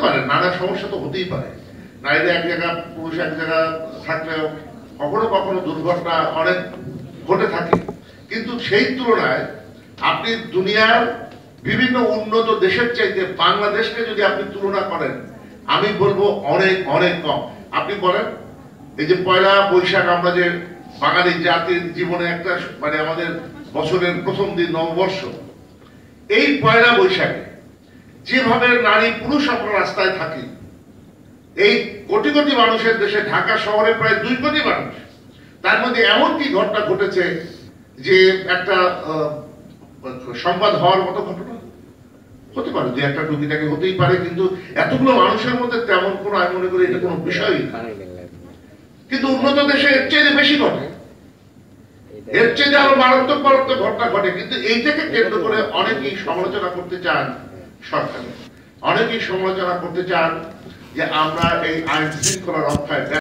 পারে, নানা সমস্যা তো হতেই পারে। নারীরা এক জায়গা, পুরুষ এক জায়গা থাকলেও কখনো কখনো দুর্ঘটনা অনেক ঘটে থাকে। কিন্তু সেই তুলনায় আপনি দুনিয়ার বিভিন্ন উন্নত দেশের চাইতে বাংলাদেশকে যদি আপনি তুলনা করেন, আমি বলবো অনেক অনেক কম। আপনি বলেন এই যে পয়লা বৈশাখ, আমরা যে বাঙালি জাতির জীবনে একটা মানে আমাদের বছরের প্রথম দিন নববর্ষ, এই পয়লা বৈশাখে যেভাবে নারী পুরুষ আমরা রাস্তায় থাকি, এই কোটি কোটি মানুষের দেশে, ঢাকা শহরে প্রায় 2 কোটি মানুষ, তার মধ্যে এমন কি ঘটনা ঘটেছে যে একটা সংবাদ হওয়ার মতো ঘটনা হতে পারে, যে একটা টুকিটাকে হতেই পারে, কিন্তু এতগুলো মানুষের মধ্যে তেমন কোনো, আমি মনে করি এটা কোনো বিষয়ই না। কিন্তু উন্নত দেশে এর চেয়ে বেশি ঘটে, এর চেয়ে আরো মারাত্মক মারাত্মক ঘটনা ঘটে। কিন্তু এইটাকে কেন্দ্র করে অনেকেই সমালোচনা করতে চান সরকার, অনেকেই সমালোচনা করতে চান যে আমরা এই আইন শৃঙ্খলা রক্ষায়